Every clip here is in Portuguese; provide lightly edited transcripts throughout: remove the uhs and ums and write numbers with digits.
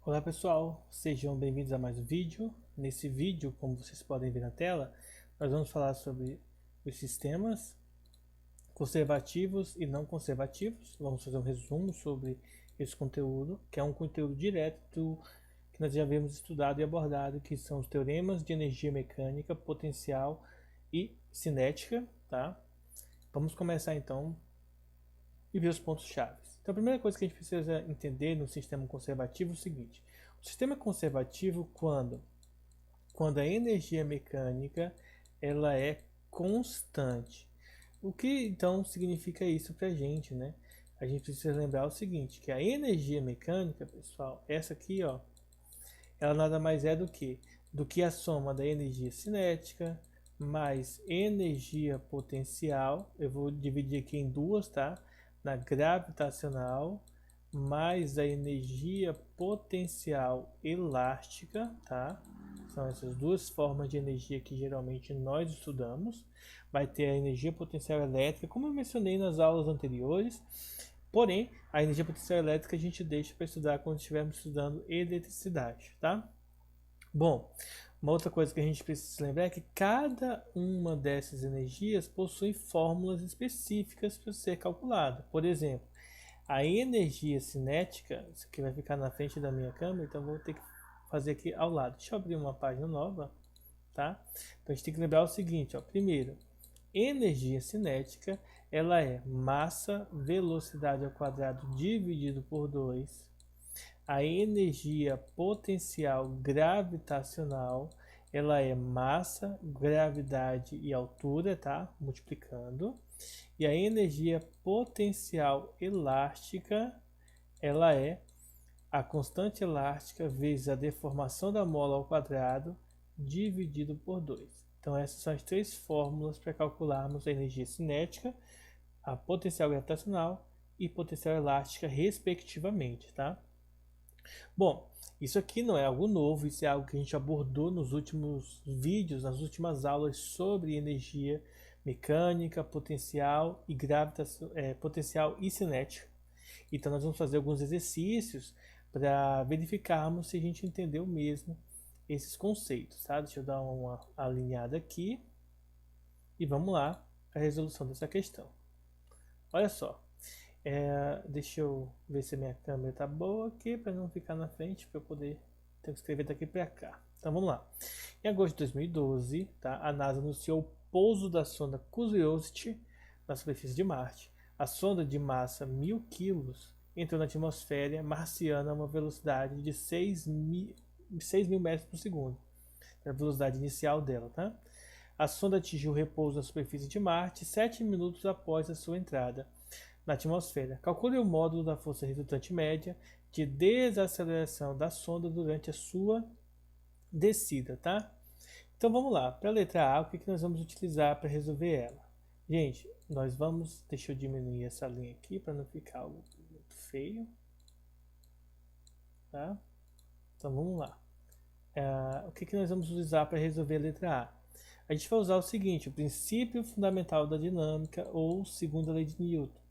Olá pessoal, sejam bem-vindos a mais um vídeo. Nesse vídeo, como vocês podem ver na tela, nós vamos falar sobre os sistemas conservativos e não conservativos. Vamos fazer um resumo sobre esse conteúdo, que é um conteúdo direto que nós já havíamos estudado e abordado, que são os teoremas de energia mecânica, potencial e cinética, tá? Vamos começar então e ver os pontos-chave. Então, a primeira coisa que a gente precisa entender no sistema conservativo é o seguinte: o sistema conservativo, quando a energia mecânica ela é constante. O que então significa isso para a gente, né? A gente precisa lembrar o seguinte, que a energia mecânica, pessoal, essa aqui, ó, ela nada mais é do que a soma da energia cinética mais energia potencial. Eu vou dividir aqui em duas, tá? Na gravitacional mais a energia potencial elástica, tá? São essas duas formas de energia que geralmente nós estudamos. Vai ter a energia potencial elétrica, como eu mencionei nas aulas anteriores. Porém, a energia potencial elétrica a gente deixa para estudar quando estivermos estudando eletricidade, tá? Bom, uma outra coisa que a gente precisa lembrar é que cada uma dessas energias possui fórmulas específicas para ser calculada. Por exemplo, a energia cinética, isso aqui vai ficar na frente da minha câmera, então vou ter que fazer aqui ao lado. Deixa eu abrir uma página nova, tá? Então a gente tem que lembrar o seguinte, ó. Primeiro, energia cinética, ela é massa, velocidade ao quadrado dividido por 2. A energia potencial gravitacional, ela é massa, gravidade e altura, tá? Multiplicando. E a energia potencial elástica, ela é a constante elástica vezes a deformação da mola ao quadrado dividido por 2. Então essas são as três fórmulas para calcularmos a energia cinética, a potencial gravitacional e potencial elástica, respectivamente, tá? Bom, isso aqui não é algo novo, isso é algo que a gente abordou nos últimos vídeos, nas últimas aulas sobre energia mecânica, potencial e potencial e cinética. Então nós vamos fazer alguns exercícios para verificarmos se a gente entendeu mesmo esses conceitos, tá? Deixa eu dar uma alinhada aqui e vamos lá para a resolução dessa questão. Olha só, deixa eu ver se a minha câmera tá boa aqui para não ficar na frente, para eu poder ter que escrever daqui para cá. Então vamos lá. Em agosto de 2012, tá, a NASA anunciou o pouso da sonda Curiosity na superfície de Marte. A sonda de massa 1000 kg entrou na atmosfera marciana a uma velocidade de 6.000 metros por segundo. É a velocidade inicial dela, tá? A sonda atingiu o repouso na superfície de Marte 7 minutos após a sua entrada na atmosfera. Calcule o módulo da força resultante média de desaceleração da sonda durante a sua descida, tá? Então vamos lá, para a letra A, o que nós vamos utilizar para resolver ela? Gente, nós vamos, deixa eu diminuir essa linha aqui para não ficar algo muito feio, tá? Então vamos lá. O que nós vamos usar para resolver a letra A? A gente vai usar o seguinte, o princípio fundamental da dinâmica ou segunda lei de Newton.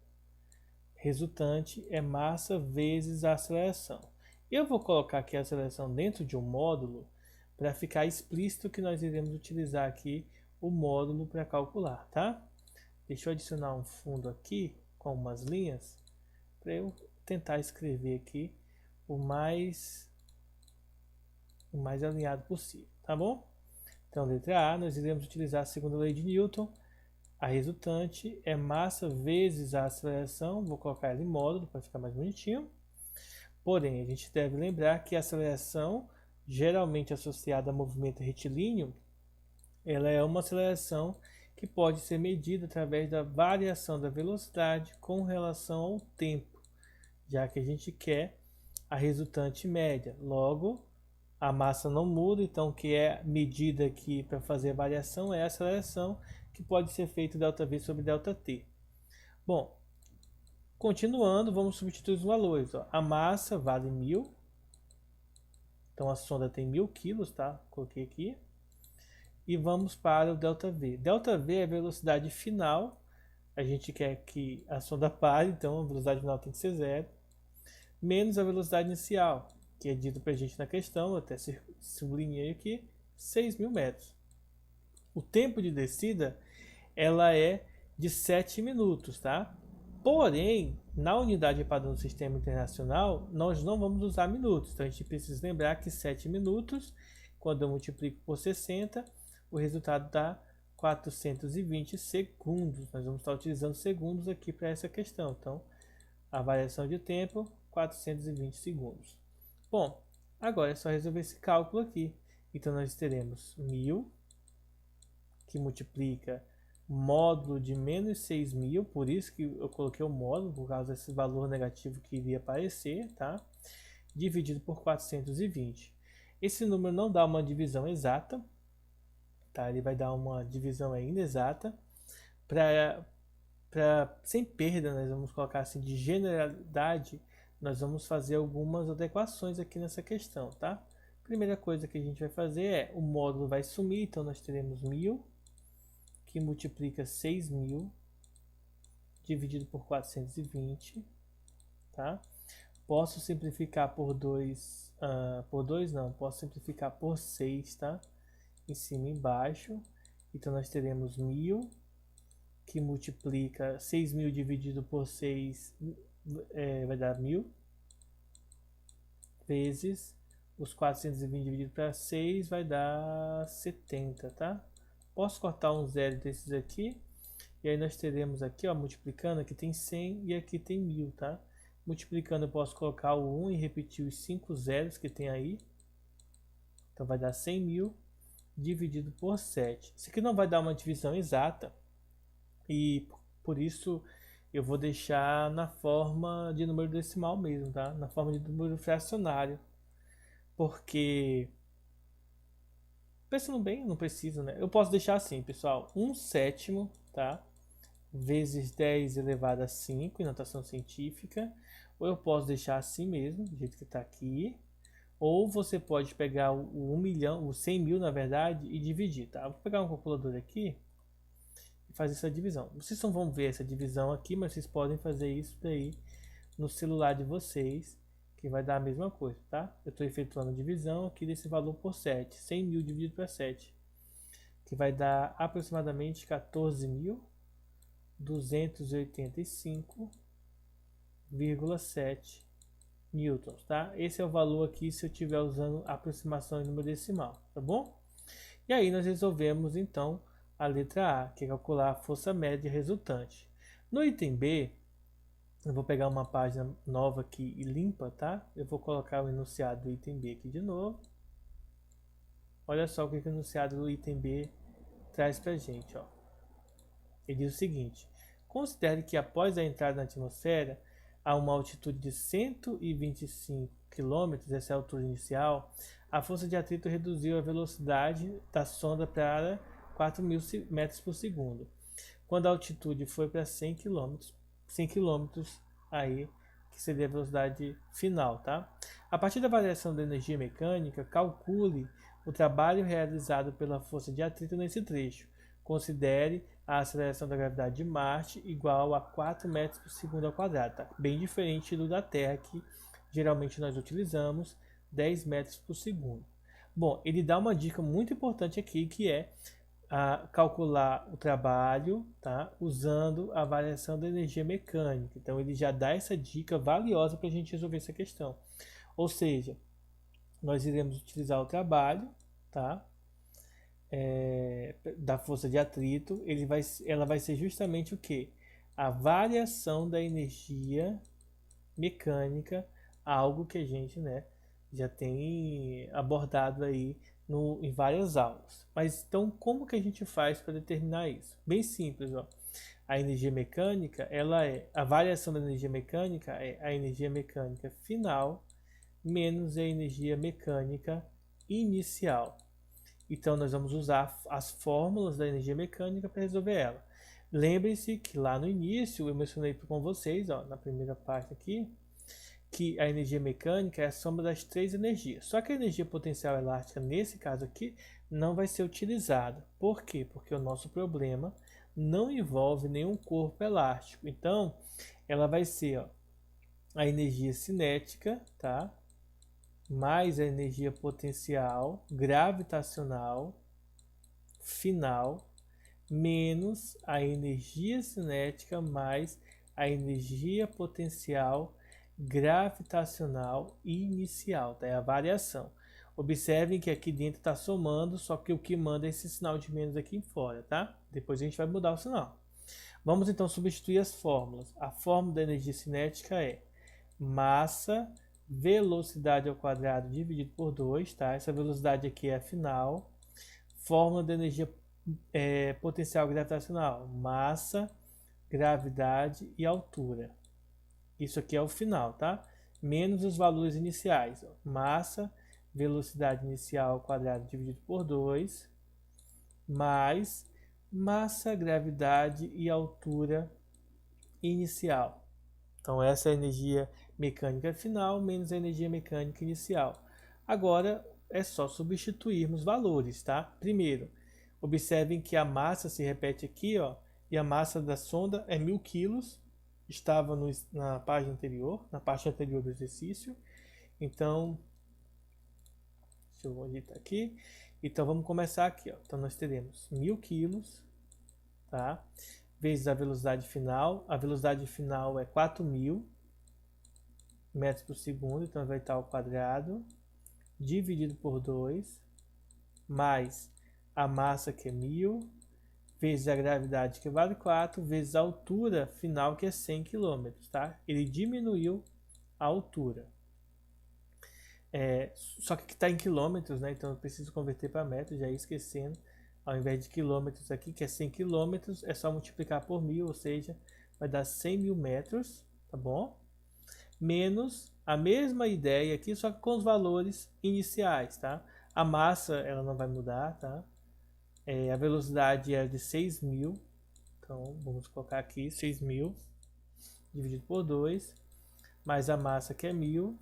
Resultante é massa vezes a aceleração. Eu vou colocar aqui a aceleração dentro de um módulo para ficar explícito que nós iremos utilizar aqui o módulo para calcular, tá? Deixa eu adicionar um fundo aqui com umas linhas para eu tentar escrever aqui o mais alinhado possível, tá bom? Então, letra A, nós iremos utilizar a segunda lei de Newton. A resultante é massa vezes a aceleração. Vou colocar ela em módulo para ficar mais bonitinho. Porém, a gente deve lembrar que a aceleração, geralmente associada a movimento retilíneo, ela é uma aceleração que pode ser medida através da variação da velocidade com relação ao tempo, já que a gente quer a resultante média. Logo, a massa não muda, então o que é medida aqui para fazer a variação é a aceleração, que pode ser feito ΔV sobre ΔT. Bom, continuando, vamos substituir os valores. Ó. A massa vale 1000, então a sonda tem 1000 kg, tá? Coloquei aqui. E vamos para o ΔV. ΔV é a velocidade final, a gente quer que a sonda pare, então a velocidade final tem que ser zero, menos a velocidade inicial, que é dito para a gente na questão, eu até sublinhei aqui, 6.000 metros. O tempo de descida, ela é de 7 minutos, tá? Porém, na unidade padrão do sistema internacional, nós não vamos usar minutos. Então, a gente precisa lembrar que 7 minutos, quando eu multiplico por 60, o resultado dá 420 segundos. Nós vamos estar utilizando segundos aqui para essa questão. Então, a variação de tempo, 420 segundos. Bom, agora é só resolver esse cálculo aqui. Então, nós teremos 1.000, que multiplica módulo de menos 6.000, por isso que eu coloquei o módulo, por causa desse valor negativo que iria aparecer, tá? Dividido por 420. Esse número não dá uma divisão exata, tá? Ele vai dar uma divisão inexata. Sem perda, nós vamos colocar assim, de generalidade, nós vamos fazer algumas adequações aqui nessa questão, tá? Primeira coisa que a gente vai fazer é, o módulo vai sumir, então nós teremos 1.000, que multiplica 6.000 dividido por 420, tá? Posso simplificar por 2, posso simplificar por 6, tá? Em cima e embaixo. Então nós teremos 1.000, que multiplica 6.000 dividido por 6, vai dar 1.000, vezes os 420 dividido para 6 vai dar 70, tá? Posso cortar um zero desses aqui. E aí nós teremos aqui, ó, multiplicando, aqui tem 100 e aqui tem 1.000, tá? Multiplicando eu posso colocar o 1 e repetir os 5 zeros que tem aí. Então vai dar 100.000 dividido por 7. Isso aqui não vai dar uma divisão exata. E por isso eu vou deixar na forma de número decimal mesmo, tá? Na forma de número fracionário. Porque... pensando bem, não precisa, né? Eu posso deixar assim, pessoal, 1/7, tá? Vezes 10 elevado a 5, em notação científica. Ou eu posso deixar assim mesmo, do jeito que está aqui. Ou você pode pegar o 1 milhão, o 100.000, na verdade, e dividir, tá? Vou pegar um calculador aqui e fazer essa divisão. Vocês não vão ver essa divisão aqui, mas vocês podem fazer isso daí no celular de vocês, que vai dar a mesma coisa, tá? Eu estou efetuando a divisão aqui desse valor por 7, 100.000 dividido para 7, que vai dar aproximadamente 14.285,7 newtons, tá? Esse é o valor aqui se eu estiver usando aproximação em número decimal, tá bom? E aí nós resolvemos então a letra A, que é calcular a força média resultante. No item B, eu vou pegar uma página nova aqui e limpa, tá? Eu vou colocar o enunciado do item B aqui de novo. Olha só o que o enunciado do item B traz pra gente, ó. Ele diz o seguinte: considere que após a entrada na atmosfera, a uma altitude de 125 km, essa é a altura inicial, a força de atrito reduziu a velocidade da sonda para 4.000 metros por segundo. Quando a altitude foi para 100 km, aí, que seria a velocidade final, tá? A partir da variação da energia mecânica, calcule o trabalho realizado pela força de atrito nesse trecho. Considere a aceleração da gravidade de Marte igual a 4 metros por segundo ao quadrado, tá? Bem diferente do da Terra, que geralmente nós utilizamos 10 metros por segundo. Bom, ele dá uma dica muito importante aqui, que é calcular o trabalho, tá? Usando a variação da energia mecânica. Então ele já dá essa dica valiosa para a gente resolver essa questão. Ou seja, nós iremos utilizar o trabalho, tá? Da força de atrito. Ela vai ser justamente o que? A variação da energia mecânica, algo que a gente, né, já tem abordado aí em várias aulas. Mas então, como que a gente faz para determinar isso? Bem simples, ó. A energia mecânica, a variação da energia mecânica é a energia mecânica final menos a energia mecânica inicial. Então, nós vamos usar as fórmulas da energia mecânica para resolver ela. Lembre-se que lá no início eu mencionei com vocês, ó, na primeira parte aqui, que a energia mecânica é a soma das 3 energias. Só que a energia potencial elástica, nesse caso aqui, não vai ser utilizada. Por quê? Porque o nosso problema não envolve nenhum corpo elástico. Então, ela vai ser, ó, a energia cinética, tá? mais a energia potencial gravitacional final menos a energia cinética mais a energia potencial gravitacional inicial, tá? É a variação. Observem que aqui dentro está somando, só que o que manda é esse sinal de menos aqui fora, tá? Depois a gente vai mudar o sinal. Vamos então substituir as fórmulas. A fórmula da energia cinética é massa, velocidade ao quadrado dividido por 2, tá? Essa velocidade aqui é a final. Fórmula da energia potencial gravitacional, massa, gravidade e altura. Isso aqui é o final, tá? Menos os valores iniciais, ó. Massa, velocidade inicial ao quadrado dividido por 2, mais massa, gravidade e altura inicial. Então essa é a energia mecânica final menos a energia mecânica inicial. Agora é só substituirmos valores, tá? Primeiro, observem que a massa se repete aqui, ó, e a massa da sonda é 1000 kg, estava na página anterior, na parte anterior do exercício. Então, deixa eu editar aqui. Então vamos começar aqui, ó. Então nós teremos 1000 kg, tá? Vezes a velocidade final. A velocidade final é 4000 metros por segundo, então vai estar ao quadrado, dividido por 2, mais a massa que é 1000, vezes a gravidade que vale 4, vezes a altura final que é 100 km, tá? Ele diminuiu a altura. Só que aqui está em quilômetros, né? Então eu preciso converter para metros, já ia esquecendo. Ao invés de quilômetros aqui, que é 100 quilômetros, é só multiplicar por 1000, ou seja, vai dar 100 mil metros, tá bom? Menos a mesma ideia aqui, só que com os valores iniciais, tá? A massa, ela não vai mudar, tá? A velocidade é de 6.000, então vamos colocar aqui 6.000 dividido por 2, mais a massa que é 1000,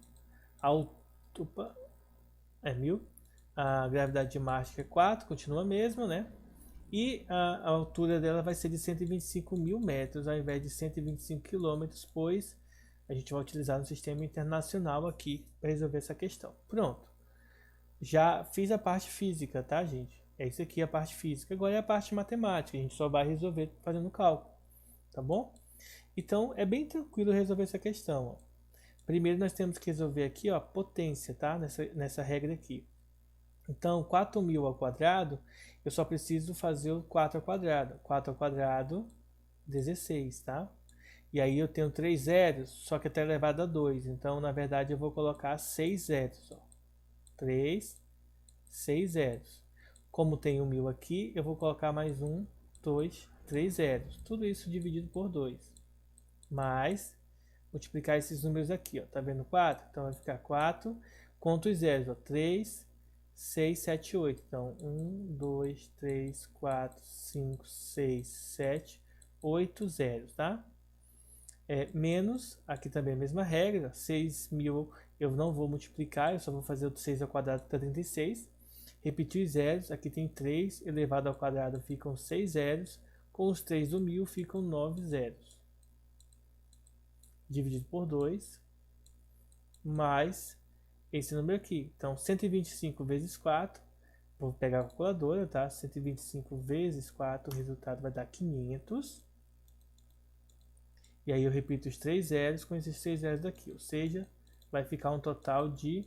é 1000, a gravidade de Marte que é 4, continua a mesma, né? E a altura dela vai ser de 125 mil metros ao invés de 125 quilômetros, pois a gente vai utilizar no sistema internacional aqui para resolver essa questão. Pronto. Já fiz a parte física, tá, gente? É isso aqui a parte física. Agora é a parte matemática. A gente só vai resolver fazendo cálculo, tá bom? Então é bem tranquilo resolver essa questão, ó. Primeiro nós temos que resolver aqui, ó, a potência, tá? Nessa regra aqui. Então 4000 ao quadrado, eu só preciso fazer o 4 ao quadrado. 4 ao quadrado, 16, tá? E aí eu tenho 3 zeros, só que até elevado a 2. Então, na verdade, eu vou colocar 6 zeros, ó. 3, 6 zeros. Como tem 1000 aqui, eu vou colocar mais 1, 2, 3 zeros. Tudo isso dividido por 2. Mais, multiplicar esses números aqui, ó. Tá vendo 4? Então vai ficar 4. Conta os zeros, ó. 3, 6, 7, 8. Então, 1, 2, 3, 4, 5, 6, 7, 8 zeros, tá? Menos, aqui também a mesma regra, 6.000 eu não vou multiplicar, eu só vou fazer o 6 ao quadrado, que dá 36. Repetir os zeros, aqui tem 3 elevado ao quadrado, ficam 6 zeros, com os 3 do 1000 ficam 9 zeros. Dividido por 2, mais esse número aqui. Então, 125 vezes 4, vou pegar a calculadora, tá? 125 vezes 4, o resultado vai dar 500. E aí eu repito os 3 zeros com esses 6 zeros daqui, ou seja, vai ficar um total de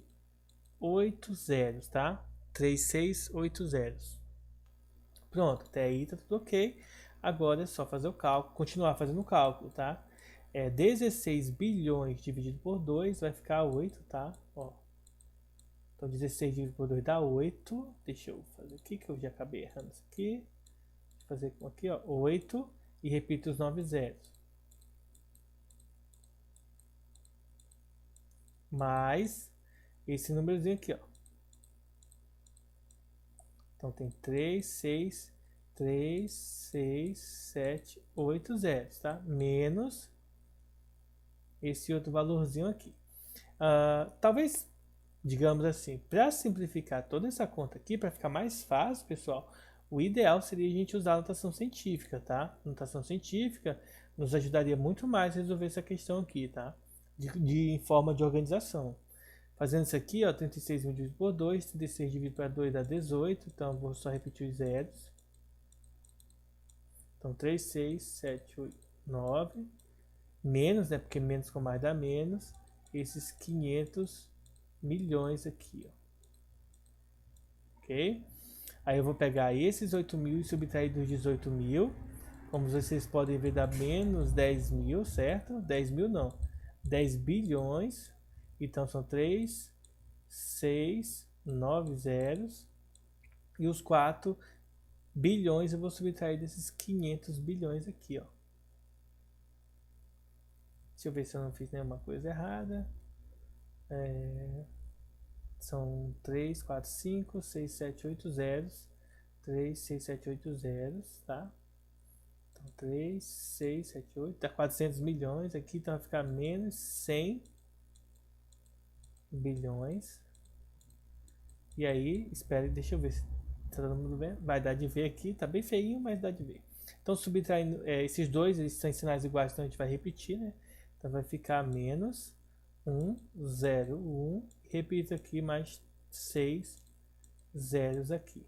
8 zeros, tá? 3, 6, 8 zeros. Pronto, até aí tá tudo ok. Agora é só fazer o cálculo, continuar fazendo o cálculo, tá? 16 bilhões dividido por 2 vai ficar 8, tá? Ó. Então 16 dividido por 2 dá 8. Deixa eu fazer aqui que eu já acabei errando isso aqui. Vou fazer aqui, ó, 8 e repito os 9 zeros. Mais esse númerozinho aqui, ó. Então tem 3, 6, 3, 6, 7, 8 zeros, tá? Menos esse outro valorzinho aqui. Talvez, digamos assim, para simplificar toda essa conta aqui, para ficar mais fácil, pessoal, o ideal seria a gente usar a notação científica, tá? A notação científica nos ajudaria muito mais a resolver essa questão aqui, tá? Em forma de organização. Fazendo isso aqui, ó, 36 mil dividido por 2, 36 dividido por 2 dá 18, então eu vou só repetir os zeros. Então 3, 6, 7, 8, 9, menos, né, porque menos com mais dá menos, esses 500 milhões aqui, ó. Ok? Aí eu vou pegar esses 8 mil e subtrair dos 18 mil. Como vocês podem ver, dá menos 10 mil, certo? 10 mil não, 10 bilhões. Então são 3, 6, 9 zeros. E os 4 bilhões eu vou subtrair desses 500 bilhões aqui, ó. Deixa eu ver se eu não fiz nenhuma coisa errada. São 3, 4, 5, 6, 7, 8 zeros. 3, 6, 7, 8 zeros, tá? Então 3, 6, 7, 8. Dá 400 milhões aqui, então vai ficar menos 100 bilhões. E aí, espere, deixa eu ver se tá todo mundo vendo. Vai dar de ver aqui, tá bem feinho, mas dá de ver. Então subtraindo esses dois, eles são sinais iguais, então a gente vai repetir, né? Então vai ficar menos 1, 0, 1. Repito aqui mais 6 zeros aqui.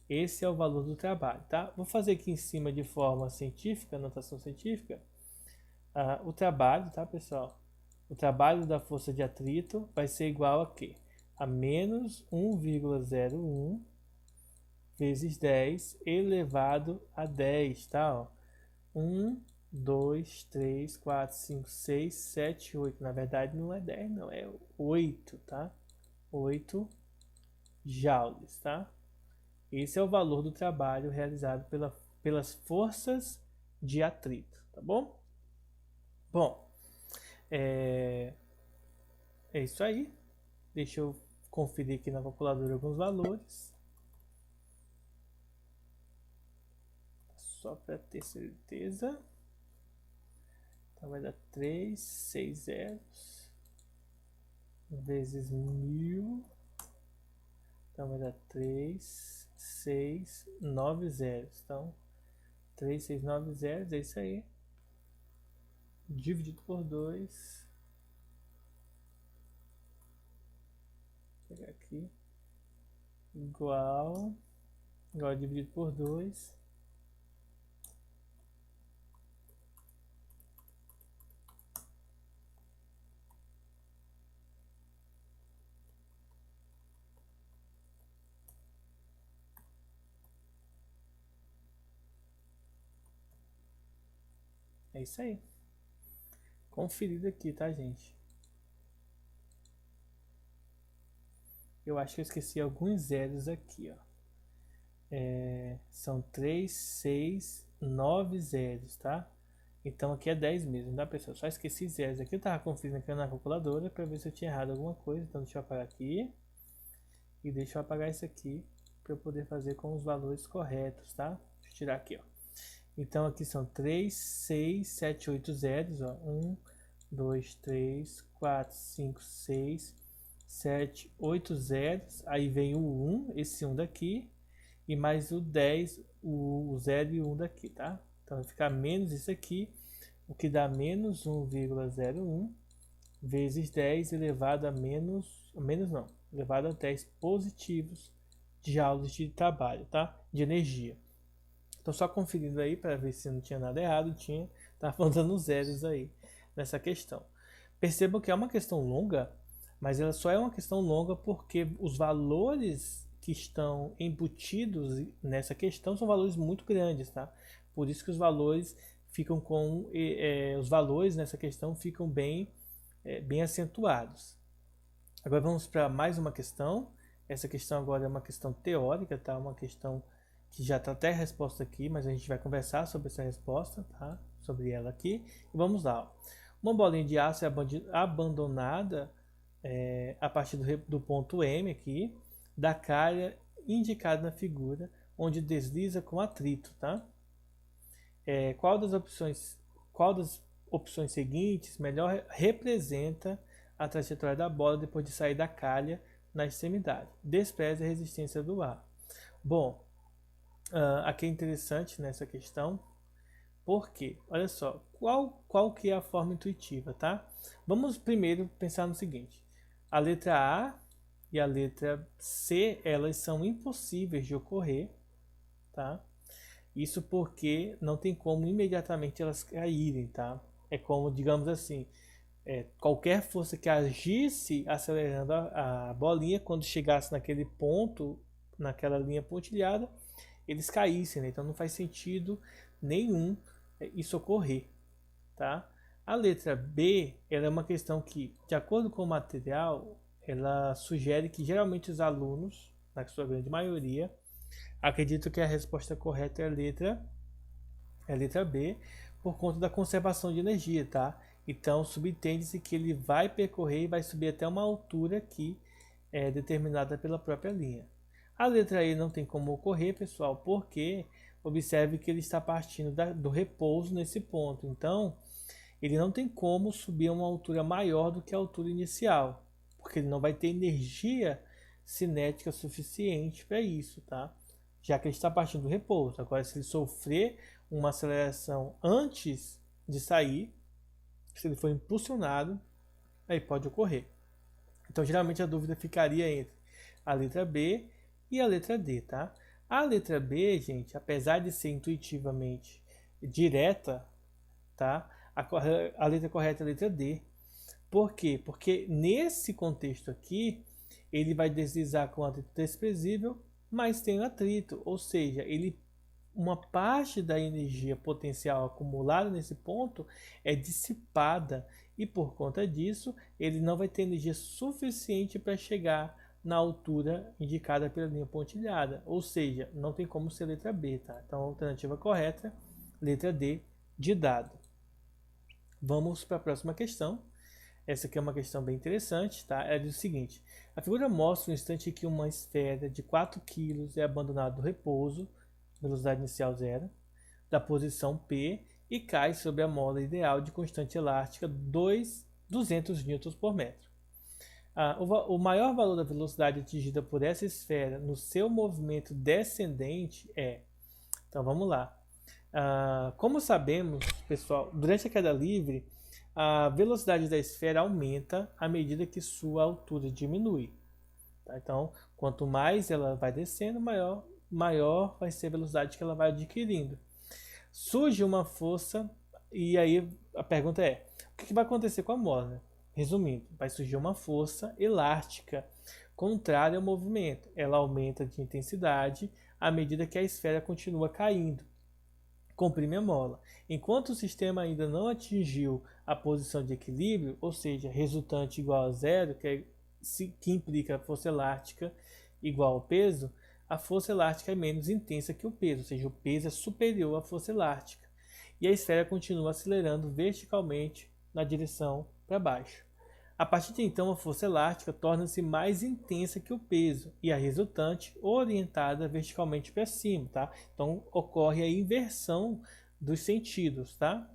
Esse é o valor do trabalho, tá? Vou fazer aqui em cima de forma científica, notação científica. O trabalho, tá, pessoal? O trabalho da força de atrito vai ser igual a quê? A menos 1,01 vezes 10 elevado a 10, tá? Ó. 1, 2, 3, 4, 5, 6, 7, 8. Na verdade não é 10 não, é 8, tá? 8 joules, tá? Esse é o valor do trabalho realizado pelas forças de atrito, tá bom? Bom, é isso aí. Deixa eu conferir aqui na calculadora alguns valores. Só para ter certeza. Então vai dar 3, 6 zeros vezes 1000. Então vai dar 3, 6, 9 zeros. Então 3, 6, 9 zeros, é isso aí. Dividido por 2. Vou pegar aqui. Igual dividido por 2. É isso aí. Conferido aqui, tá, gente? Eu acho que eu esqueci alguns zeros aqui, ó. São 3, 6, 9 zeros, tá? Então aqui é 10 mesmo, tá, pessoal? Só esqueci zeros aqui. Eu tava conferindo aqui na calculadora para ver se eu tinha errado alguma coisa. Então deixa eu apagar aqui. E deixa eu apagar isso aqui para eu poder fazer com os valores corretos, tá? Deixa eu tirar aqui, ó. Então aqui são 3, 6, 7, 8 zeros, ó. 1, 2, 3, 4, 5, 6, 7, 8 zeros. Aí vem o 1, esse 1 daqui. E mais o 10, o 0 e o 1 daqui, tá? Então vai ficar menos isso aqui, o que dá menos 1,01 vezes 10 elevado a menos não, elevado a 10 positivos de joules de trabalho, tá? De energia. Então só conferindo aí para ver se não tinha nada errado, tá faltando zeros aí nessa questão. Percebam que é uma questão longa, mas ela só é uma questão longa porque os valores que estão embutidos nessa questão são valores muito grandes, tá? Por isso que os valores ficam os valores nessa questão ficam bem acentuados. Agora vamos para mais uma questão. Essa questão agora é uma questão teórica, tá? Uma questão que já está até a resposta aqui, mas a gente vai conversar sobre essa resposta, tá? Sobre ela aqui. E vamos lá. Ó. Uma bolinha de aço é abandonada a partir do ponto M aqui, da calha indicada na figura, onde desliza com atrito, tá? Qual das opções seguintes melhor representa a trajetória da bola depois de sair da calha na extremidade? Despreze a resistência do ar. Bom, aqui é interessante nessa questão, porque, olha só, qual que é a forma intuitiva, tá? Vamos primeiro pensar no seguinte. A letra A e a letra C, elas são impossíveis de ocorrer, tá? Isso porque não tem como imediatamente elas caírem, tá? É como, digamos assim, qualquer força que agisse acelerando a bolinha, quando chegasse naquele ponto, naquela linha pontilhada, eles caíssem, né? Então não faz sentido nenhum isso ocorrer, tá? A letra B, ela é uma questão que, de acordo com o material, ela sugere que geralmente os alunos, na sua grande maioria, acreditam que a resposta correta é a letra B, por conta da conservação de energia, tá? Então, subentende-se que ele vai percorrer e vai subir até uma altura que é determinada pela própria linha. A letra E não tem como ocorrer, pessoal, porque observe que ele está partindo do repouso nesse ponto. Então, ele não tem como subir a uma altura maior do que a altura inicial, porque ele não vai ter energia cinética suficiente para isso, tá? Já que ele está partindo do repouso. Agora, se ele sofrer uma aceleração antes de sair, se ele for impulsionado, aí pode ocorrer. Então, geralmente a dúvida ficaria entre a letra B e a letra D, tá? A letra B, gente, apesar de ser intuitivamente direta, tá? A letra correta é a letra D. Por quê? Porque nesse contexto aqui, ele vai deslizar com atrito desprezível, mas tem atrito, ou seja, uma parte da energia potencial acumulada nesse ponto é dissipada e por conta disso ele não vai ter energia suficiente para chegar na altura indicada pela linha pontilhada, ou seja, não tem como ser letra B, tá? Então a alternativa correta, letra D de dado. Vamos para a próxima questão. Essa aqui é uma questão bem interessante, tá? Ela diz o seguinte: a figura mostra um instante em que uma esfera de 4 kg é abandonada do repouso, velocidade inicial 0, da posição P e cai sobre a mola ideal de constante elástica 200 Nm por metro. O maior valor da velocidade atingida por essa esfera no seu movimento descendente é... Então vamos lá. Como sabemos, pessoal, durante a queda livre, a velocidade da esfera aumenta à medida que sua altura diminui. Tá? Então, quanto mais ela vai descendo, maior vai ser a velocidade que ela vai adquirindo. Surge uma força, e aí a pergunta é, o que vai acontecer com a mola? Resumindo, vai surgir uma força elástica contrária ao movimento. Ela aumenta de intensidade à medida que a esfera continua caindo. Comprime a mola. Enquanto o sistema ainda não atingiu a posição de equilíbrio, ou seja, resultante igual a zero, que implica a força elástica igual ao peso, a força elástica é menos intensa que o peso, ou seja, o peso é superior à força elástica. E a esfera continua acelerando verticalmente na direção para baixo. A partir de então, a força elástica torna-se mais intensa que o peso e a resultante orientada verticalmente para cima, tá? Então ocorre a inversão dos sentidos, tá?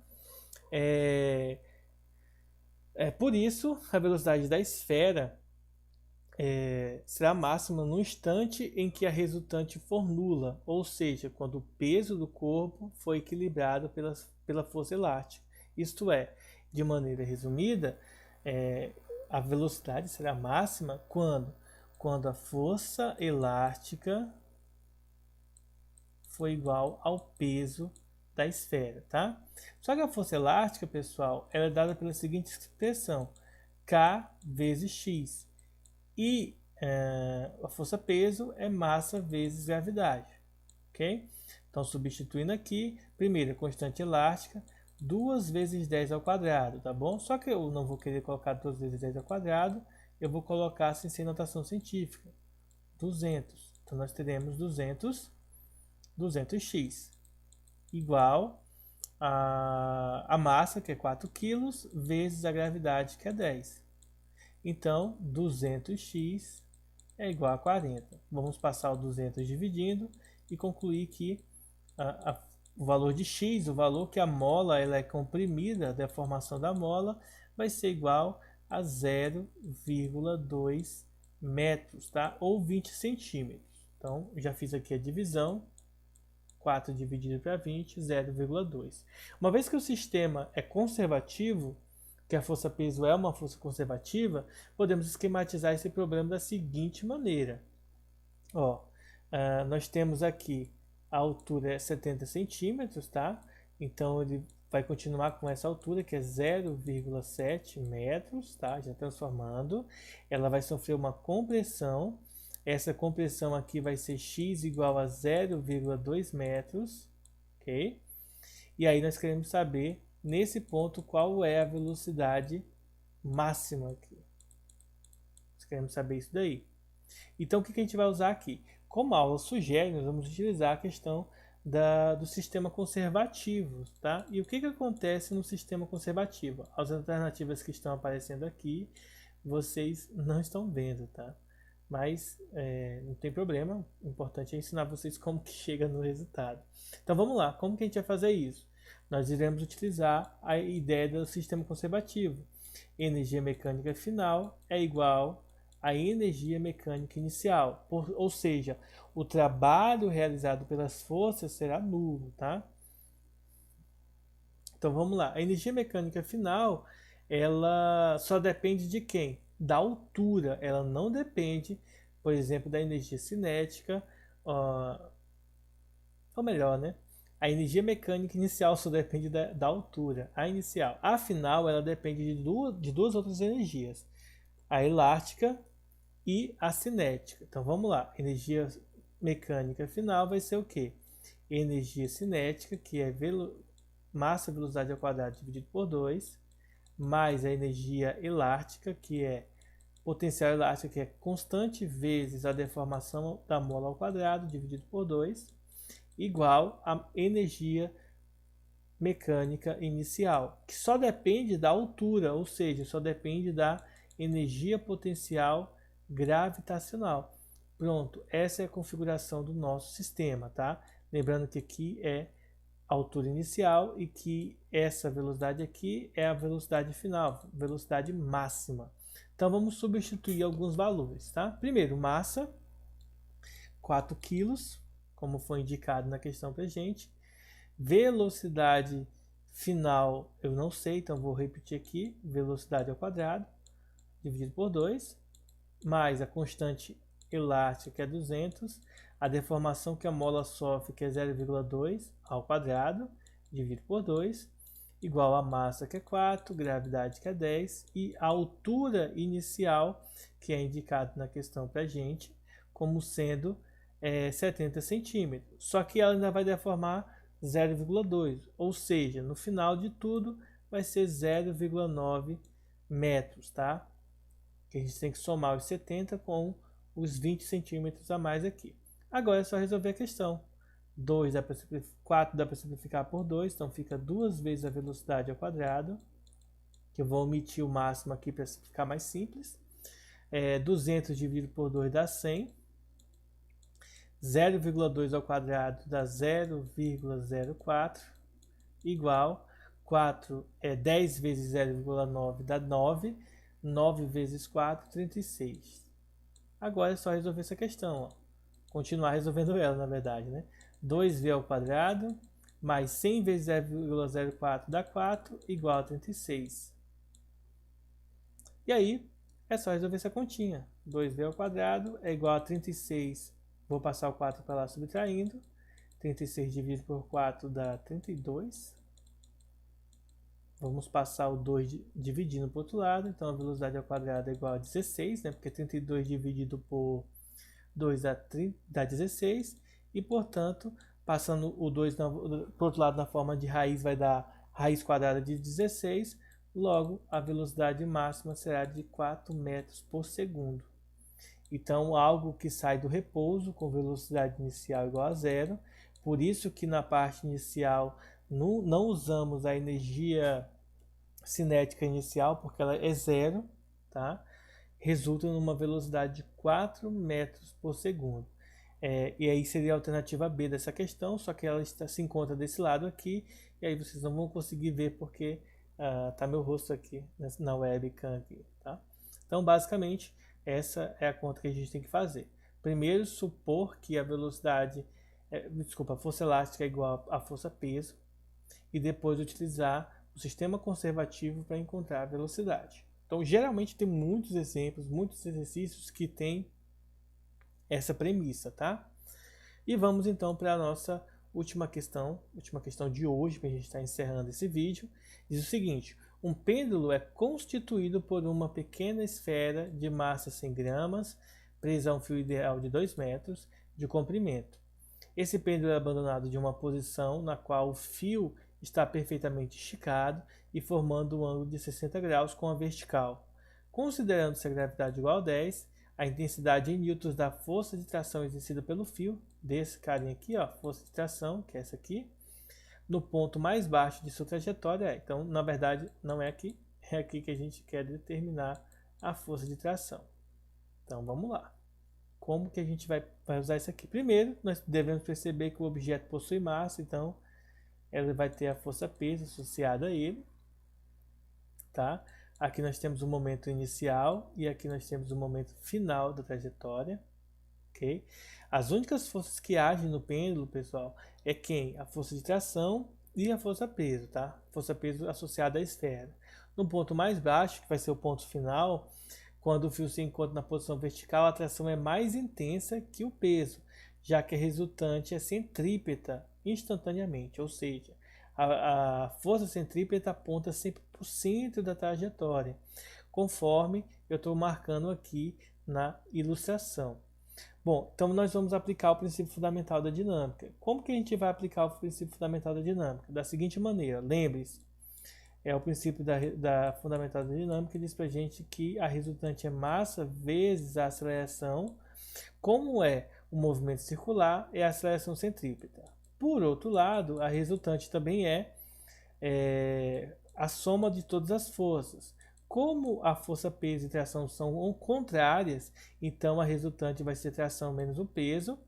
Por isso, a velocidade da esfera será máxima no instante em que a resultante for nula, ou seja, quando o peso do corpo for equilibrado pela força elástica. Isto é, de maneira resumida, a velocidade será máxima quando a força elástica for igual ao peso da esfera, tá? Só que a força elástica, pessoal, ela é dada pela seguinte expressão: K vezes X. E a força peso é massa vezes gravidade, ok? Então, substituindo aqui, primeiro, a constante elástica, 2 vezes 10 ao quadrado, tá bom? Só que eu não vou querer colocar 2 vezes 10 ao quadrado, eu vou colocar assim sem notação científica, 200. Então, nós teremos 200x, igual a massa, que é 4 kg, vezes a gravidade, que é 10. Então, 200x é igual a 40. Vamos passar o 200 dividindo e concluir que o valor de x, o valor que a mola ela é comprimida, a deformação da mola, vai ser igual a 0,2 metros, tá? Ou 20 centímetros. Então, já fiz aqui a divisão. 4 dividido para 20, 0,2. Uma vez que o sistema é conservativo, que a força peso é uma força conservativa, podemos esquematizar esse problema da seguinte maneira. Ó, nós temos aqui a altura é 70 centímetros, tá? Então ele vai continuar com essa altura que é 0,7 metros, tá? Já transformando. Ela vai sofrer uma compressão. Essa compressão aqui vai ser x igual a 0,2 metros, ok? E aí nós queremos saber, nesse ponto, qual é a velocidade máxima aqui. Nós queremos saber isso daí. Então, o que a gente vai usar aqui? Como a aula sugere, nós vamos utilizar a questão do sistema conservativo, tá? E o que acontece no sistema conservativo? As alternativas que estão aparecendo aqui, vocês não estão vendo, tá? Mas não tem problema, o importante é ensinar vocês como que chega no resultado. Então vamos lá, como que a gente vai fazer isso? Nós iremos utilizar a ideia do sistema conservativo. Energia mecânica final é igual a energia mecânica inicial, ou seja, o trabalho realizado pelas forças será nulo, tá? Então vamos lá, a energia mecânica final, ela só depende de quem? Da altura, ela não depende, por exemplo, da energia cinética, ou melhor, né? A energia mecânica inicial só depende da altura, a inicial. A final, ela depende de duas outras energias, a elástica e a cinética. Então vamos lá, energia mecânica final vai ser o quê? Energia cinética, que é massa velocidade ao quadrado dividido por 2, mais a energia elástica, que é potencial elástico, que é constante vezes a deformação da mola ao quadrado dividido por 2, igual a energia mecânica inicial, que só depende da altura, ou seja, só depende da energia potencial gravitacional. Pronto, essa é a configuração do nosso sistema, tá? Lembrando que aqui é a altura inicial e que essa velocidade aqui é a velocidade final, velocidade máxima. Então vamos substituir alguns valores, tá? Primeiro, massa, 4 kg, como foi indicado na questão pra gente. Velocidade final, eu não sei, então vou repetir aqui, velocidade ao quadrado, dividido por 2, mais a constante elástica, que é 200, a deformação que a mola sofre, que é 0,2 ao quadrado, dividido por 2, igual a massa, que é 4, gravidade, que é 10, e a altura inicial, que é indicado na questão para a gente, como sendo 70 centímetros. Só que ela ainda vai deformar 0,2, ou seja, no final de tudo vai ser 0,9 metros, tá? Que a gente tem que somar os 70 com os 20 centímetros a mais aqui. Agora é só resolver a questão. 4 dá para simplificar por 2, então fica 2 vezes a velocidade ao quadrado, que eu vou omitir o máximo aqui para ficar mais simples. 200 dividido por 2 dá 100. 0,2 ao quadrado dá 0,04, igual 4 10 vezes 0,9 dá 9, 9 vezes 4, 36. Agora é só resolver essa questão, ó. Continuar resolvendo ela, na verdade, né? 2v ao quadrado mais 100 vezes 0,04 dá 4, igual a 36. E aí, é só resolver essa continha. 2v ao quadrado é igual a 36. Vou passar o 4 para lá subtraindo. 36 dividido por 4 dá 32. Vamos passar o 2 dividindo para o outro lado. Então, a velocidade ao quadrado é igual a 16, né? Porque 32 dividido por 2 dá 16. E, portanto, passando o 2 para o outro lado na forma de raiz, vai dar raiz quadrada de 16. Logo, a velocidade máxima será de 4 metros por segundo. Então, algo que sai do repouso com velocidade inicial igual a zero. Por isso que na parte inicial não usamos a energia cinética inicial, porque ela é zero, tá? Resulta numa velocidade de 4 metros por segundo. E aí seria a alternativa B dessa questão, só que ela se encontra desse lado aqui, e aí vocês não vão conseguir ver porque tá meu rosto aqui na webcam aqui, tá? Então, basicamente, essa é a conta que a gente tem que fazer. Primeiro, supor que a velocidade, a força elástica é igual à força peso, e depois utilizar o o sistema conservativo para encontrar a velocidade. Então, geralmente tem muitos exemplos, muitos exercícios que têm essa premissa, tá? E vamos então para a nossa última questão de hoje, para a gente estar encerrando esse vídeo. Diz o seguinte: um pêndulo é constituído por uma pequena esfera de massa 100 gramas, presa a um fio ideal de 2 metros de comprimento. Esse pêndulo é abandonado de uma posição na qual o fio está perfeitamente esticado e formando um ângulo de 60 graus com a vertical. Considerando-se a gravidade igual a 10, a intensidade em newtons da força de tração exercida pelo fio, desse carinha aqui, ó, força de tração, que é essa aqui, no ponto mais baixo de sua trajetória. Então, na verdade, não é aqui que a gente quer determinar a força de tração. Então, vamos lá. Como que a gente vai usar isso aqui? Primeiro, nós devemos perceber que o objeto possui massa, então ela vai ter a força-peso associada a ele, tá? Aqui nós temos o momento inicial e aqui nós temos o momento final da trajetória, ok? As únicas forças que agem no pêndulo, pessoal, é quem? A força de tração e a força-peso, tá? Força-peso associada à esfera. No ponto mais baixo, que vai ser o ponto final, quando o fio se encontra na posição vertical, a tração é mais intensa que o peso, já que a resultante é centrípeta instantaneamente, ou seja, a força centrípeta aponta sempre para o centro da trajetória, conforme eu estou marcando aqui na ilustração. Bom, então nós vamos aplicar o princípio fundamental da dinâmica. Como que a gente vai aplicar o princípio fundamental da dinâmica? Da seguinte maneira, lembre-se, o princípio fundamental da dinâmica diz para a gente que a resultante é massa vezes a aceleração. Como é o movimento circular, é a aceleração centrípeta. Por outro lado, a resultante também é a soma de todas as forças. Como a força peso e tração são contrárias, então a resultante vai ser tração menos o peso.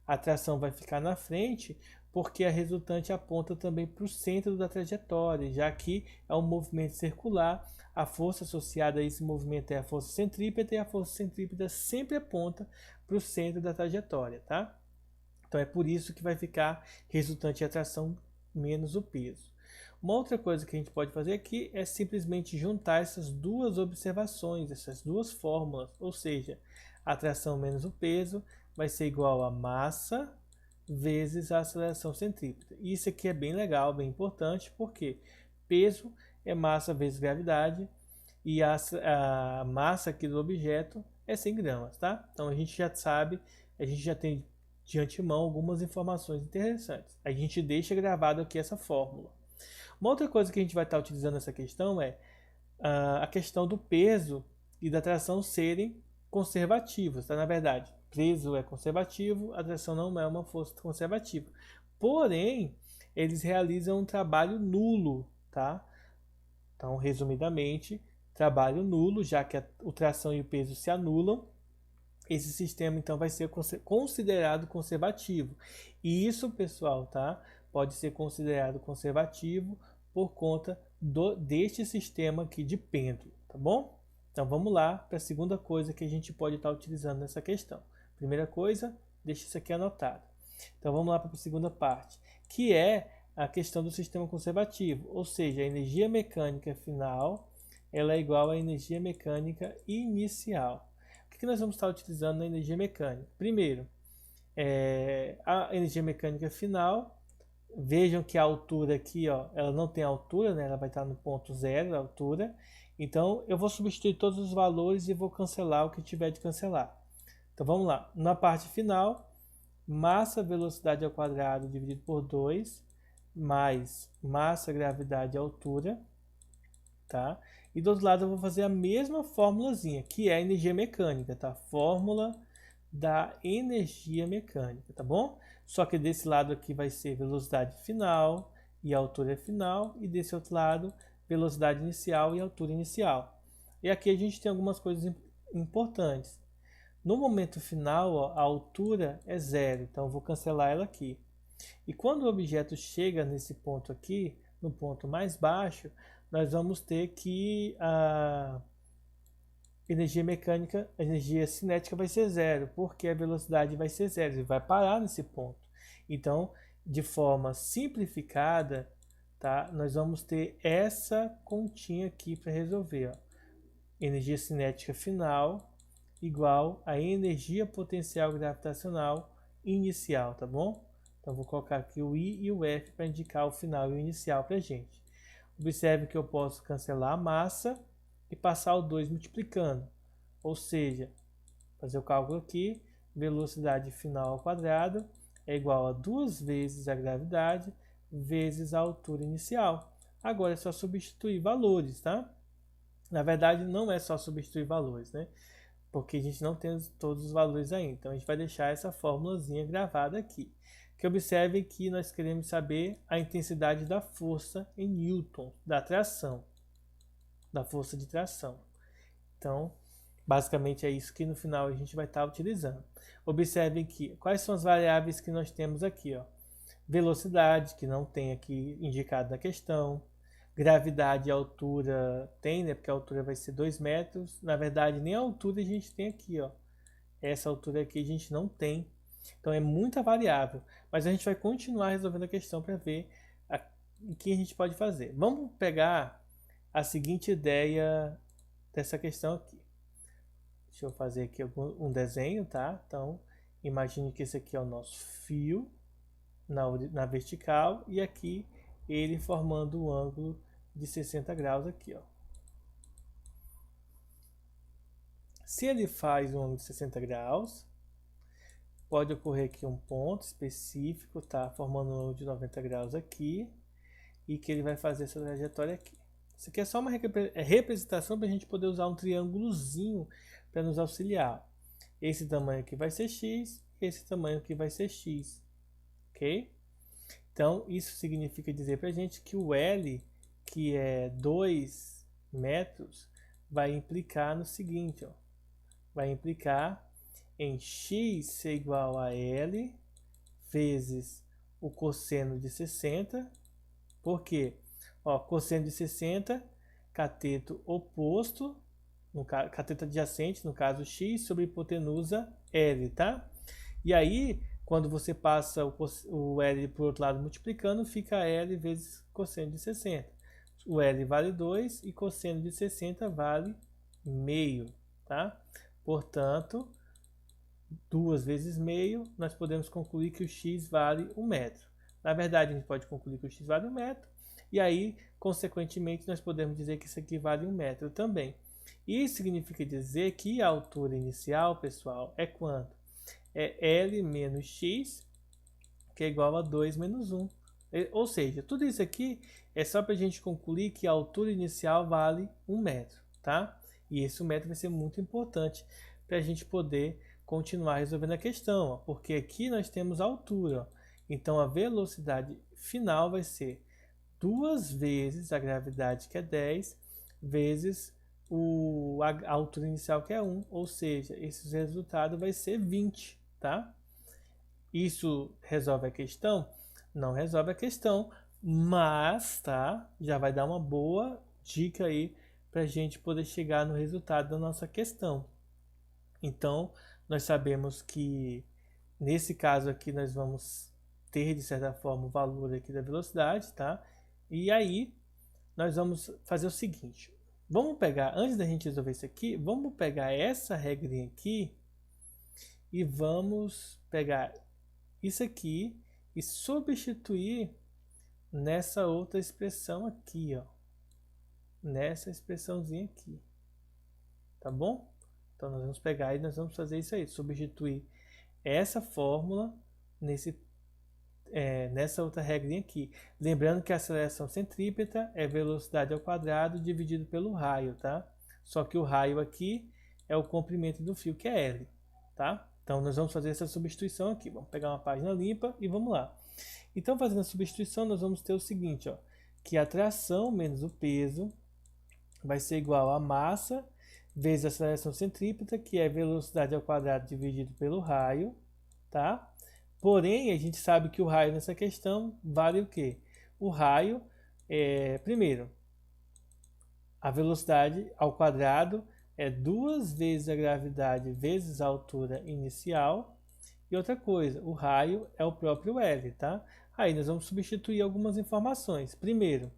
A tração vai ficar na frente, porque a resultante aponta também para o centro da trajetória, já que é um movimento circular, a força associada a esse movimento é a força centrípeta, e a força centrípeta sempre aponta para o centro da trajetória, tá? Então é por isso que vai ficar resultante a tração menos o peso. Uma outra coisa que a gente pode fazer aqui é simplesmente juntar essas duas observações, essas duas fórmulas, ou seja, a tração menos o peso vai ser igual a massa vezes a aceleração centrípeta. Isso aqui é bem legal, bem importante, porque peso é massa vezes gravidade e a massa aqui do objeto é 100 gramas, tá? Então a gente já sabe, a gente já tem de antemão algumas informações interessantes. A gente deixa gravado aqui essa fórmula. Uma outra coisa que a gente vai estar utilizando nessa questão é a questão do peso e da tração serem conservativos, tá? Na verdade, peso é conservativo, a tração não é uma força conservativa. Porém, eles realizam um trabalho nulo, tá? Então, resumidamente, trabalho nulo, já que o tração e o peso se anulam. Esse sistema, então, vai ser considerado conservativo. E isso, pessoal, tá? Pode ser considerado conservativo por conta deste sistema aqui de pêndulo, tá bom? Então, vamos lá para a segunda coisa que a gente pode estar utilizando nessa questão. Primeira coisa, deixa isso aqui anotado. Então, vamos lá para a segunda parte, que é a questão do sistema conservativo, ou seja, a energia mecânica final ela é igual à energia mecânica inicial. O que nós vamos estar utilizando na energia mecânica? Primeiro, a energia mecânica final. Vejam que a altura aqui, ó, ela não tem altura, né? Ela vai estar no ponto zero, a altura. Então, eu vou substituir todos os valores e vou cancelar o que tiver de cancelar. Então, vamos lá. Na parte final, massa velocidade ao quadrado dividido por 2, mais massa, gravidade, altura, tá? E do outro lado eu vou fazer a mesma formulazinha, que é a energia mecânica, tá? Fórmula da energia mecânica, tá bom? Só que desse lado aqui vai ser velocidade final e altura final, e desse outro lado, velocidade inicial e altura inicial. E aqui a gente tem algumas coisas importantes. No momento final, ó, a altura é zero, então eu vou cancelar ela aqui. E quando o objeto chega nesse ponto aqui, no ponto mais baixo, nós vamos ter que a energia mecânica, a energia cinética vai ser zero, porque a velocidade vai ser zero, ele vai parar nesse ponto. Então, de forma simplificada, tá? Nós vamos ter essa continha aqui para resolver, ó. Energia cinética final igual a energia potencial gravitacional inicial, tá bom? Então vou colocar aqui o I e o F para indicar o final e o inicial para a gente. Observe que eu posso cancelar a massa e passar o 2 multiplicando, ou seja, fazer o cálculo aqui, velocidade final ao quadrado é igual a 2 vezes a gravidade vezes a altura inicial. Agora é só substituir valores, tá? Na verdade, não é só substituir valores, né? Porque a gente não tem todos os valores ainda. Então, a gente vai deixar essa formulazinha gravada aqui. Que observe que nós queremos saber a intensidade da força em Newton, da tração, da força de tração. Então, basicamente é isso que no final a gente vai estar utilizando. Observe que quais são as variáveis que nós temos aqui, ó. Velocidade, que não tem aqui indicado na questão. Gravidade e altura tem, né? Porque a altura vai ser 2 metros. Na verdade, nem a altura a gente tem aqui, ó. Essa altura aqui a gente não tem. Então é muita variável. Mas a gente vai continuar resolvendo a questão para ver o que a gente pode fazer. Vamos pegar a seguinte ideia dessa questão aqui. Deixa eu fazer aqui um desenho, tá? Então, imagine que esse aqui é o nosso fio na vertical e aqui ele formando um ângulo de 60 graus aqui, ó. Se ele faz um ângulo de 60 graus, pode ocorrer aqui um ponto específico, tá? Formando um ângulo de 90 graus aqui e que ele vai fazer essa trajetória aqui. Isso aqui é só uma representação para a gente poder usar um triângulozinho para nos auxiliar. Esse tamanho aqui vai ser x, esse tamanho aqui vai ser x, ok? Então, isso significa dizer para a gente que o L, que é 2 metros, vai implicar no seguinte, ó. Vai implicar em x ser igual a L vezes o cosseno de 60. Por quê? Ó, cosseno de 60, cateto oposto, cateto adjacente, no caso x, sobre hipotenusa L, tá? E aí, quando você passa o L para o outro lado multiplicando, fica L vezes cosseno de 60. O L vale 2 e cosseno de 60 vale meio, tá? Portanto, 2 vezes meio, nós podemos concluir que o x vale 1 metro. Na verdade, a gente pode concluir que o x vale 1 metro. E aí, consequentemente, nós podemos dizer que isso aqui vale 1 metro também. Isso significa dizer que a altura inicial, pessoal, é quanto? É L menos x, que é igual a 2 menos 1. Ou seja, tudo isso aqui é só para a gente concluir que a altura inicial vale 1 metro, tá? E esse 1 metro vai ser muito importante para a gente poder continuar resolvendo a questão, ó, porque aqui nós temos a altura. Ó. Então, a velocidade final vai ser 2 vezes a gravidade, que é 10, vezes a altura inicial, que é 1. Ou seja, esse resultado vai ser 20, tá? Isso resolve a questão? Não resolve a questão, mas, tá? Já vai dar uma boa dica aí para a gente poder chegar no resultado da nossa questão. Então, nós sabemos que nesse caso aqui nós vamos ter, de certa forma, o valor aqui da velocidade, tá? E aí, nós vamos fazer o seguinte. Vamos pegar, antes da gente resolver isso aqui, vamos pegar essa regrinha aqui e vamos pegar isso aqui e substituir nessa outra expressão aqui, ó. Nessa expressãozinha aqui. Tá bom? Então, nós vamos pegar e nós vamos fazer isso aí. Substituir essa fórmula nessa outra regrinha aqui. Lembrando que a aceleração centrípeta é velocidade ao quadrado dividido pelo raio, tá? Só que o raio aqui é o comprimento do fio, que é L, tá? Então, nós vamos fazer essa substituição aqui. Vamos pegar uma página limpa e vamos lá. Então, fazendo a substituição, nós vamos ter o seguinte, ó, que a tração menos o peso vai ser igual a massa vezes a aceleração centrípeta, que é velocidade ao quadrado dividido pelo raio, tá? Porém, a gente sabe que o raio nessa questão vale o quê? O raio, primeiro, a velocidade ao quadrado é 2 vezes a gravidade vezes a altura inicial, E outra coisa, o raio é o próprio L, tá? Aí nós vamos substituir algumas informações. Primeiro,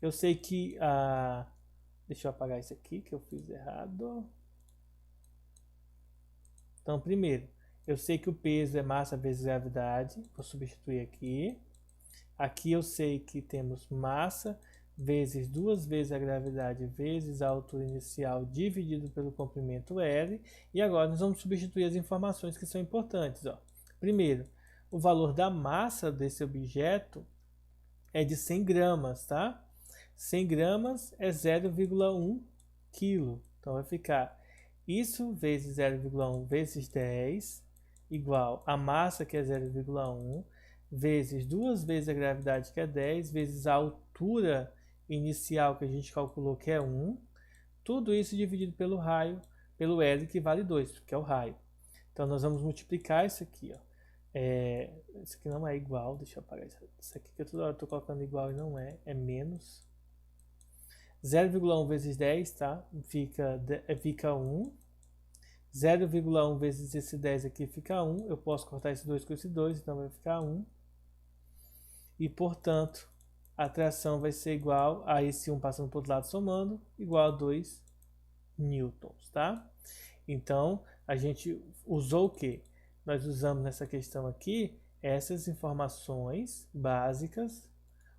eu sei que a... Deixa eu apagar isso aqui que eu fiz errado. Então, primeiro, eu sei que o peso é massa vezes gravidade. Vou substituir aqui. Aqui eu sei que temos massa vezes 2 vezes a gravidade vezes a altura inicial dividido pelo comprimento L. E agora nós vamos substituir as informações que são importantes. Ó. Primeiro, o valor da massa desse objeto é de 100 gramas, tá? 100 gramas é 0,1 kg. Então vai ficar isso vezes 0,1 vezes 10 igual a massa, que é 0,1, vezes 2 vezes a gravidade, que é 10, vezes a altura inicial, que a gente calculou, que é 1. Tudo isso dividido pelo raio, pelo L, que vale 2, que é o raio. Então nós vamos multiplicar isso aqui, ó. Isso aqui não é igual, deixa eu apagar isso aqui que eu toda hora estou colocando igual e não é, é menos. 0,1 vezes 10, tá? Fica 1. 0,1 vezes esse 10 aqui fica 1. Eu posso cortar esse 2 com esse 2, então vai ficar 1. E, portanto, a tração vai ser igual a esse 1 passando para o outro lado somando, igual a 2 newtons, tá? Então, a gente usou o quê? Nós usamos nessa questão aqui essas informações básicas,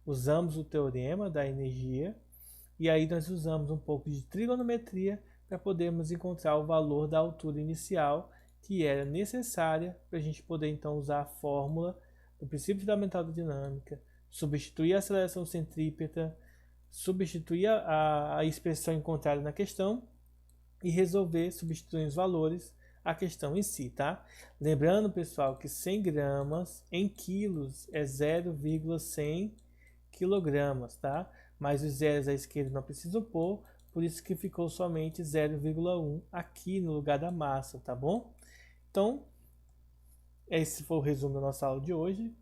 usamos o teorema da energia, e aí nós usamos um pouco de trigonometria para podermos encontrar o valor da altura inicial que era necessária para a gente poder então usar a fórmula do princípio fundamental da dinâmica, substituir a aceleração centrípeta, substituir a expressão encontrada na questão e resolver, substituindo os valores, a questão em si, tá? Lembrando, pessoal, que 100 gramas em quilos é 0,100 quilogramas, tá? Mas os zeros à esquerda não preciso pôr, por isso que ficou somente 0,1 aqui no lugar da massa, tá bom? Então, esse foi o resumo da nossa aula de hoje.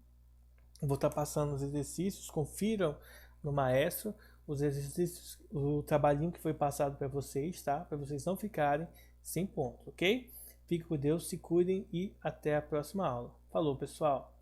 Vou estar passando os exercícios, confiram no Maestro os exercícios, o trabalhinho que foi passado para vocês, tá? Para vocês não ficarem sem ponto, ok? Fiquem com Deus, se cuidem e até a próxima aula. Falou, pessoal!